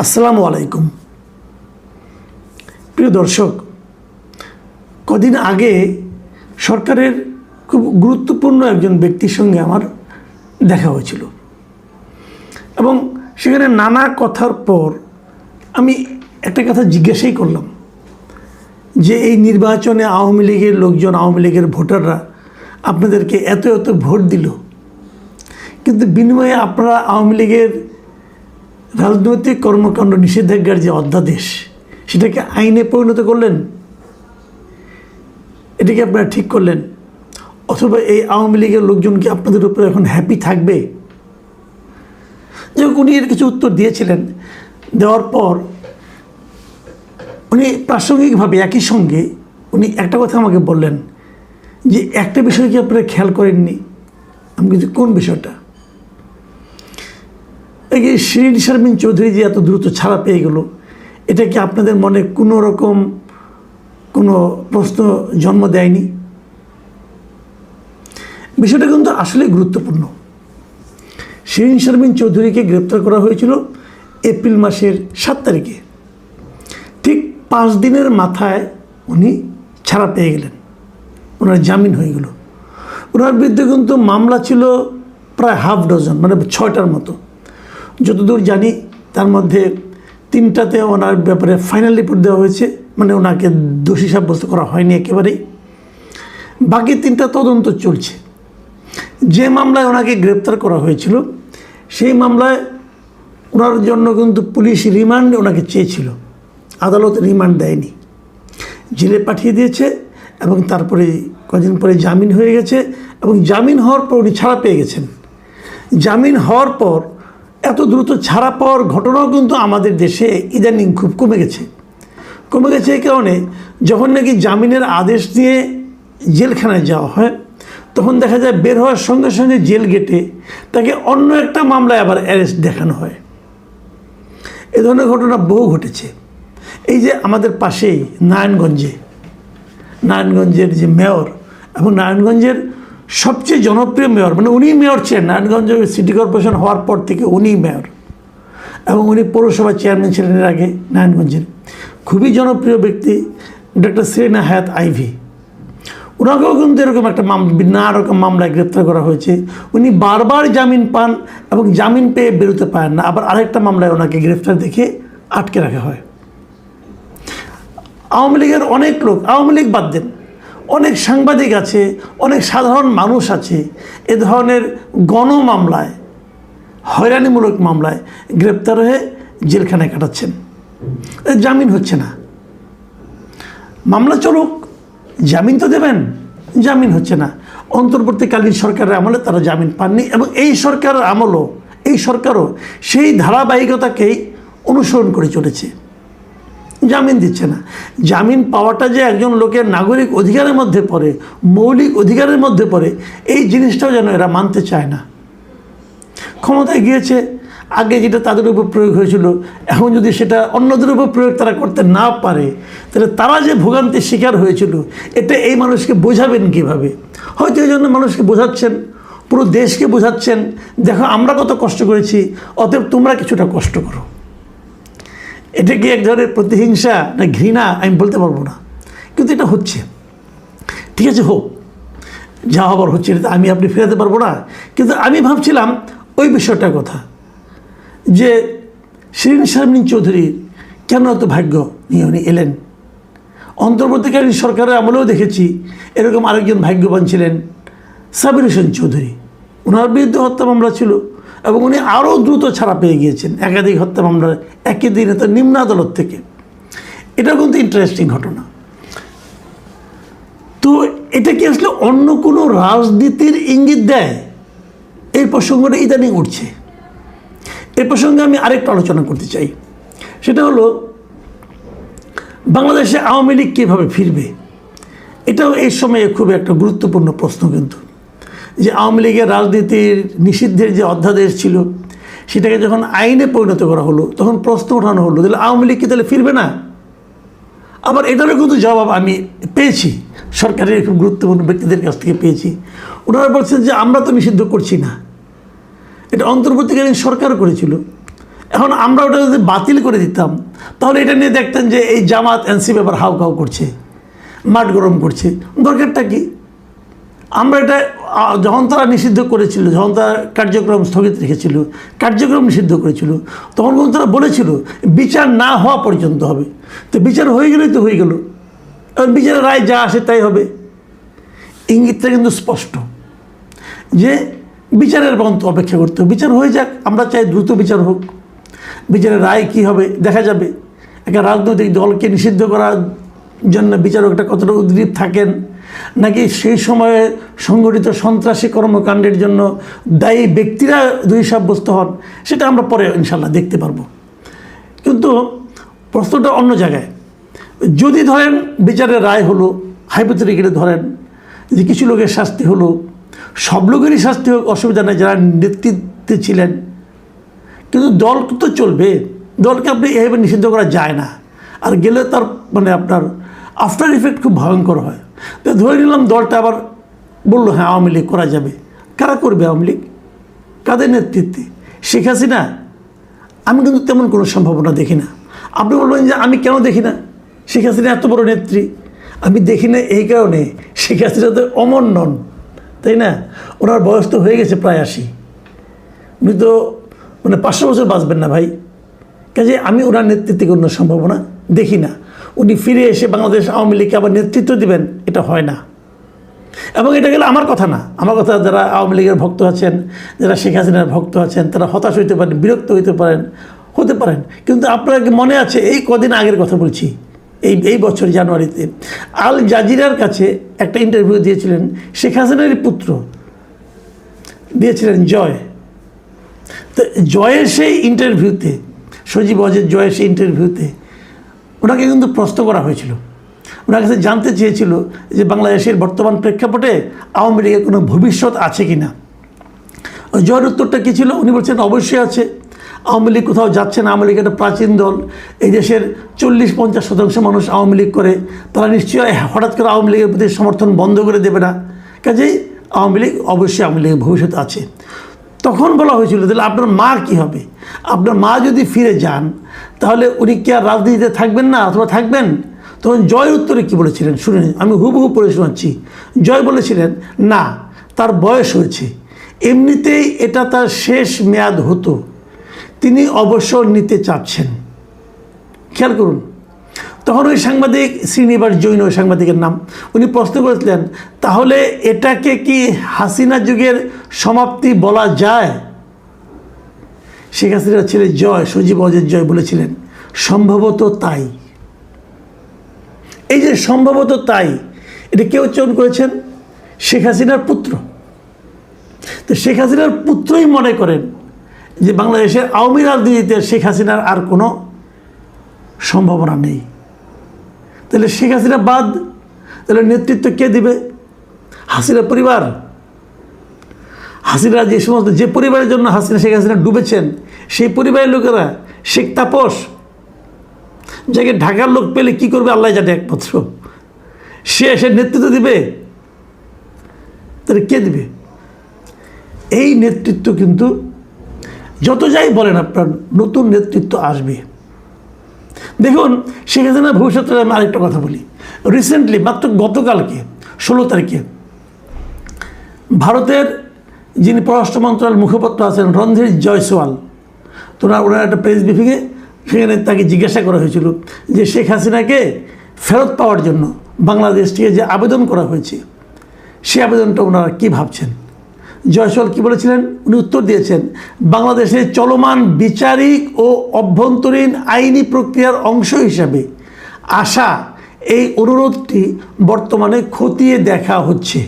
আসসালামু আলাইকুম। প্রিয় দর্শক, কদিন আগে সরকারের খুব গুরুত্বপূর্ণ একজন ব্যক্তির সঙ্গে আমার দেখা হয়েছিল এবং সেখানে নানা কথার পর আমি একটা কথা জিজ্ঞাসাই করলাম যে এই নির্বাচনে আওয়ামী লীগের লোকজন, আওয়ামী লীগের ভোটাররা আপনাদেরকে এত এত ভোট দিল, কিন্তু বিনিময়ে আপনারা আওয়ামী লীগের রাজনৈতিক কর্মকাণ্ড নিষেধাজ্ঞার যে অধ্যাদেশ সেটাকে আইনে পরিণত করলেন, এটাকে আপনারা ঠিক করলেন, অথবা এই আওয়ামী লীগের লোকজন কি আপনাদের উপরে এখন হ্যাপি থাকবে? যখন উনি এর কিছু উত্তর দিয়েছিলেন, দেওয়ার পর উনি প্রাসঙ্গিকভাবে একই সঙ্গে উনি একটা কথা আমাকে বললেন যে একটা বিষয় কি আপনারা খেয়াল করেননি? আমি কিন্তু কোন বিষয়টা? এই যে শিরিন শারমিন চৌধুরী যে এত দ্রুত ছাড়া পেয়ে গেল, এটা কি আপনাদের মনে কোনো রকম কোনো প্রশ্ন জন্ম দেয়নি? বিষয়টা কিন্তু আসলে গুরুত্বপূর্ণ। শিরিন শারমিন চৌধুরীকে গ্রেপ্তার করা হয়েছিল এপ্রিল মাসের 7 তারিখে। ঠিক 5 দিনের মাথায় উনি ছাড়া পেয়ে গেলেন, ওনার জামিন হয়ে গেল। ওনার বিরুদ্ধে কিন্তু মামলা ছিল প্রায় হাফ ডজন, মানে 6টার মতো। যতদূর জানি তার মধ্যে 3টাতে ওনার ব্যাপারে ফাইনাল রিপোর্ট দেওয়া হয়েছে, মানে ওনাকে দোষী সাব্যস্ত করা হয়নি একেবারেই। বাকি 3টা তদন্ত চলছে। যে মামলায় ওনাকে গ্রেপ্তার করা হয়েছিল সেই মামলায় ওনার জন্য কিন্তু পুলিশ রিমান্ডে ওনাকে চেয়েছিল, আদালত রিমান্ড দেয়নি, জেলে পাঠিয়ে দিয়েছে এবং তারপরে কদিন পরে জামিন হয়ে গেছে এবং জামিন হওয়ার পর উনি ছাড়া পেয়ে গেছেন। জামিন হওয়ার পর এত দ্রুত ছাড়া পাওয়ার ঘটনাও কিন্তু আমাদের দেশে ইদানিং খুব কমে গেছে এই কারণে যখন নাকি জামিনের আদেশ দিয়ে জেলখানায় যাওয়া হয়, তখন দেখা যায় বের হওয়ার সঙ্গে সঙ্গে জেল গেটে তাকে অন্য একটা মামলায় আবার অ্যারেস্ট দেখানো হয়। এ ধরনের ঘটনা বহু ঘটেছে। এই যে আমাদের পাশেই নারায়ণগঞ্জের যে মেয়র, এবং নারায়ণগঞ্জের সবচেয়ে জনপ্রিয় মেয়র, মানে উনি মেয়র ছিলেন নারায়ণগঞ্জ সিটি কর্পোরেশন হওয়ার পর থেকে উনি মেয়র, এবং উনি পৌরসভা চেয়ারম্যান ছিলেন এর আগে নারায়ণগঞ্জের। খুবই জনপ্রিয় ব্যক্তি ডক্টর সেলিনা হায়াৎ আইভি। ওনাকেও কিন্তু এরকম একটা নানা রকম মামলায় গ্রেপ্তার করা হয়েছে। উনি বারবার জামিন পান এবং জামিন পেয়ে বেরোতে পারেন না, আবার আরেকটা মামলায় ওনাকে গ্রেপ্তার দেখে আটকে রাখা হয়। আওয়ামী লীগের অনেক লোক, আওয়ামী লীগ বাদ দেন, অনেক সাংবাদিক আছে, অনেক সাধারণ মানুষ আছে এ ধরনের গণমামলায়, হয়রানিমূলক মামলায় গ্রেপ্তার হয়ে জেলখানায় কাটাচ্ছেন, জামিন হচ্ছে না। মামলা চলুক, জামিন তো দেবেন, জামিন হচ্ছে না। অন্তর্বর্তীকালীন সরকারের আমলে তারা জামিন পাননি এবং এই সরকারের আমলও, এই সরকারও সেই ধারাবাহিকতাকেই অনুসরণ করে চলেছে, জামিন দিচ্ছে না। জামিন পাওয়াটা যে একজন লোকের নাগরিক অধিকারের মধ্যে পড়ে, মৌলিক অধিকারের মধ্যে পড়ে, এই জিনিসটাও যেন এরা মানতে চায় না। ক্ষমতায় গিয়েছে, আগে যেটা তাদের উপর প্রয়োগ হয়েছিল এখন যদি সেটা অন্যদের উপর প্রয়োগ তারা করতে না পারে, তাহলে তারা যে ভোগান্তির শিকার হয়েছিল এটা এই মানুষকে বোঝাবেন কীভাবে? হয়তো এই জন্য মানুষকে বোঝাচ্ছেন, পুরো দেশকে বোঝাচ্ছেন, দেখো আমরা কত কষ্ট করেছি, অতএব তোমরা কিছুটা কষ্ট করো। এটা কি এক ধরনের প্রতিহিংসা না ঘৃণা আমি বলতে পারবো না, কিন্তু এটা হচ্ছে। ঠিক আছে, হোক, যা হবার হচ্ছে, এটা আমি আপনি ফেরাতে পারবো না। কিন্তু আমি ভাবছিলাম ওই বিষয়টার কথা যে শিরিন শারমিন চৌধুরী কেন এত ভাগ্য নিয়ে উনি এলেন। অন্তর্বর্তীকালীন সরকারের আমলেও দেখেছি এরকম আরেকজন ভাগ্যবান ছিলেন সাবির হোসেন চৌধুরী। ওনার বিরুদ্ধে হত্যা মামলা ছিল এবং উনি আরও দ্রুত ছাড়া পেয়ে গিয়েছেন একাধিক হত্যা মামলার একই দিনে, তো নিম্ন আদালত থেকে। এটা কিন্তু ইন্টারেস্টিং ঘটনা। তো এটা কি আসলে অন্য কোনো রাজনীতির ইঙ্গিত দেয়? এই প্রসঙ্গটা ইদানিং উঠছে। এই প্রসঙ্গে আমি আরেকটু আলোচনা করতে চাই, সেটা হলো বাংলাদেশে আওয়ামী লীগ কীভাবে ফিরবে। এটাও এই সময়ে খুব একটা গুরুত্বপূর্ণ প্রশ্ন। কিন্তু যে আওয়ামী লীগের রাজনীতির নিষিদ্ধের যে অধ্যাদেশ ছিল সেটাকে যখন আইনে পরিণত করা হলো, তখন প্রশ্ন ওঠানো হলো তাহলে আওয়ামী লীগ কি তাহলে ফিরবে না? আবার এটারও কিন্তু জবাব আমি পেয়েছি, সরকারের খুব গুরুত্বপূর্ণ ব্যক্তিদের কাছ থেকে পেয়েছি। ওনারা বলছেন যে আমরা তো নিষিদ্ধ করছি না, এটা অন্তর্বর্তীকালীন সরকার করেছিল এখন আমরা ওটা যদি বাতিল করে দিতাম তাহলে এটা নিয়ে দেখতেন যে এই জামাত এনসিপি আবার হাউ করছে, মাঠ গরম করছে। দরকারটা কি? আমরা এটা যখন তারা নিষিদ্ধ করেছিল, যখন তারা কার্যক্রম স্থগিত রেখেছিল, কার্যক্রম নিষিদ্ধ করেছিল, তখন কিন্তু তারা বলেছিল বিচার না হওয়া পর্যন্ত হবে। তো বিচার হয়ে গেলেই তো হয়ে গেল, এবং বিচারের রায় যা আসে তাই হবে। ইঙ্গিতটা কিন্তু স্পষ্ট যে বিচারের পর্যন্ত অপেক্ষা করতে হবে। বিচার হয়ে যাক, আমরা চাই দ্রুত বিচার হোক। বিচারের রায় কী হবে দেখা যাবে। একটা রাজনৈতিক দলকে নিষিদ্ধ করার জন্য বিচারকটা কতটা উদ্গ্রীব থাকেন, নাকি সেই সময়ে সংগঠিত সন্ত্রাসী কর্মকাণ্ডের জন্য দায়ী ব্যক্তিরা দোষী সাব্যস্ত হন, সেটা আমরা পরে ইনশাল্লাহ দেখতে পারবো। কিন্তু প্রশ্নটা অন্য জায়গায়। যদি ধরেন বিচারের রায় হলো, হাইপোথেটিক্যালি ধরেন যে কিছু লোকের শাস্তি হলো, সব লোকেরই শাস্তি হোক, অসুবিধা নেই যারা নেতৃত্বে ছিলেন, কিন্তু দল তো চলবে। দলকে আপনি এভাবে নিষিদ্ধ করা যায় না, আর গেলে তার মানে আপনার আফটার ইফেক্ট খুব ভয়ঙ্কর হয়। তো ধরে নিলাম দলটা আবার বললো হ্যাঁ আওয়ামী লীগ করা যাবে। কারা করবে আওয়ামী লীগ? কাদের নেতৃত্বে? শেখ হাসিনা? আমি কিন্তু তেমন কোনো সম্ভাবনা দেখি না। আপনি বলবেন যে আমি কেন দেখি না? শেখ হাসিনা এত বড় নেত্রী, আমি দেখি না এই কারণে শেখ হাসিনা তো অমর নন, তাই না? ওনার বয়স তো হয়ে গেছে প্রায় 80, উনি তো মানে 500 বছর বাঁচবেন না ভাই। কাজে আমি ওনার নেতৃত্বে কোনো সম্ভাবনা দেখি না। উনি ফিরে এসে বাংলাদেশ আওয়ামী লীগকে আবার নেতৃত্ব দিবেন, এটা হয় না। এবং এটা গেলে আমার কথা না, আমার কথা যারা আওয়ামী লীগের ভক্ত আছেন, যারা শেখ হাসিনার ভক্ত আছেন, তারা হতাশ হইতে পারেন, বিরক্ত হতে পারেন। কিন্তু আপনার কি মনে আছে, এই কদিন আগের কথা বলছি, এই বছর জানুয়ারিতে আল জাজিরার কাছে একটা ইন্টারভিউ দিয়েছিলেন শেখ হাসিনারই পুত্র, দিয়েছিলেন জয়। তো জয়ের সেই ইন্টারভিউতে, সজীব ওয়াজেদ জয়ের সেই ইন্টারভিউতে ওনাকে কিন্তু প্রশ্ন করা হয়েছিল। ওনার কাছে জানতে চেয়েছিল যে বাংলাদেশের বর্তমান প্রেক্ষাপটে আওয়ামী লীগের কোনো ভবিষ্যৎ আছে কি না। জয়ের উত্তরটা কী ছিল? উনি বলছেন অবশ্যই আছে, আওয়ামী লীগ কোথাও যাচ্ছে না। আওয়ামী লীগ একটা প্রাচীন দল, এই দেশের 40-50% মানুষ আওয়ামী লীগ করে, তারা নিশ্চয়ই হঠাৎ করে আওয়ামী লীগের প্রতি সমর্থন বন্ধ করে দেবে না। কাজেই আওয়ামী লীগ অবশ্যই আওয়ামী লীগের ভবিষ্যৎ আছে। তখন বলা হয়েছিল তাহলে আপনার মা কী হবে? আপনার মা যদি ফিরে যান তাহলে উনি কি আর রাজনীতিতে থাকবেন না অথবা থাকবেন? তখন জয়ের উত্তরে কী বলেছিলেন শুনে আমি হুবহু পড়ে শোনাচ্ছি। জয় বলেছিলেন না, তার বয়স হয়েছে, এমনিতেই এটা তার শেষ মেয়াদ হতো, তিনি অবসর নিতে চাচ্ছেন। খেয়াল করুন, তখন ওই সাংবাদিক শ্রীনিবাস জৈন, ওই সাংবাদিকের নাম, উনি প্রশ্ন করেছিলেন তাহলে এটাকে কি হাসিনা যুগের সমাপ্তি বলা যায়? শেখ হাসিনার ছেলে জয়, সজীব ওয়াজেদ জয় বলেছিলেন সম্ভবত তাই। এই যে সম্ভবত তাই, এটা কে উচ্চারণ করেছেন? শেখ হাসিনার পুত্র। তো শেখ হাসিনার পুত্রই মনে করেন যে বাংলাদেশের আওয়ামী রাজনীতিতে শেখ হাসিনার আর কোনো সম্ভাবনা নেই। তাহলে শেখ হাসিনা বাদ, তাহলে নেতৃত্ব কে দিবে? হাসিনা পরিবার। হাসিনা যে সমস্ত, যে পরিবারের জন্য শেখ হাসিনা ডুবেছেন, সেই পরিবারের লোকেরা, শেখ তাপস, যাকে ঢাকার লোক পেলে কি করবে আল্লাহ জানে একমাত্র, সে নেতৃত্ব দিবে? তাহলে কে দিবে? এই নেতৃত্ব কিন্তু যত যাই বলেন আপনার, নতুন নেতৃত্ব আসবে। দেখুন শেখ হাসিনার ভবিষ্যতে আমি আরেকটা কথা বলি। রিসেন্টলি মাত্র গতকালকে 16 তারিখে ভারতের যিনি পররাষ্ট্র মন্ত্রণালয়ের মুখপাত্র আছেন রণধীর জয়সওয়াল, তো ওনার একটা প্রেস ব্রিফিংয়ে সেখানে তাকে জিজ্ঞাসা করা হয়েছিল যে শেখ হাসিনাকে ফেরত পাওয়ার জন্য বাংলাদেশ থেকে যে আবেদন করা হয়েছে, সে আবেদনটা ওনারা কী ভাবছেন। জয়সওয়াল কী বলেছিলেন? উনি উত্তর দিয়েছেন বাংলাদেশে চলমান বিচারিক ও অভ্যন্তরীণ আইনি প্রক্রিয়ার অংশ হিসাবে আসা এই অনুরোধটি বর্তমানে খতিয়ে দেখা হচ্ছে।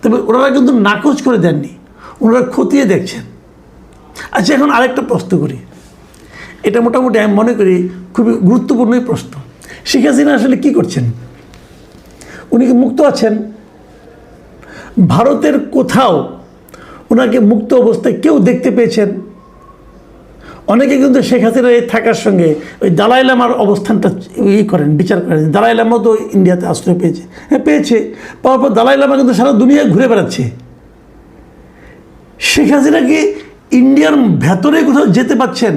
তবে ওনারা কিন্তু নাকচ করে দেননি, ওনারা খতিয়ে দেখছেন। আচ্ছা, এখন আরেকটা প্রশ্ন করি, এটা মোটামুটি আমি মনে করি খুবই গুরুত্বপূর্ণই প্রশ্ন। শেখ হাসিনা আসলে কী করছেন? উনি কি মুক্ত আছেন? ভারতের কোথাও ওনাকে মুক্ত অবস্থায় কেউ দেখতে পেয়েছেন? অনেকে কিন্তু শেখ হাসিনার এই থাকার সঙ্গে ওই দালাই লামার অবস্থানটা করেন, বিচার করেন। দালাই লামা তো ইন্ডিয়াতে আশ্রয় পেয়েছে, হ্যাঁ পেয়েছে, পাওয়ার পর দালাই লামা কিন্তু সারা দুনিয়ায় ঘুরে বেড়াচ্ছে। শেখ হাসিনা কি ইন্ডিয়ার ভেতরে কোথাও যেতে পাচ্ছেন?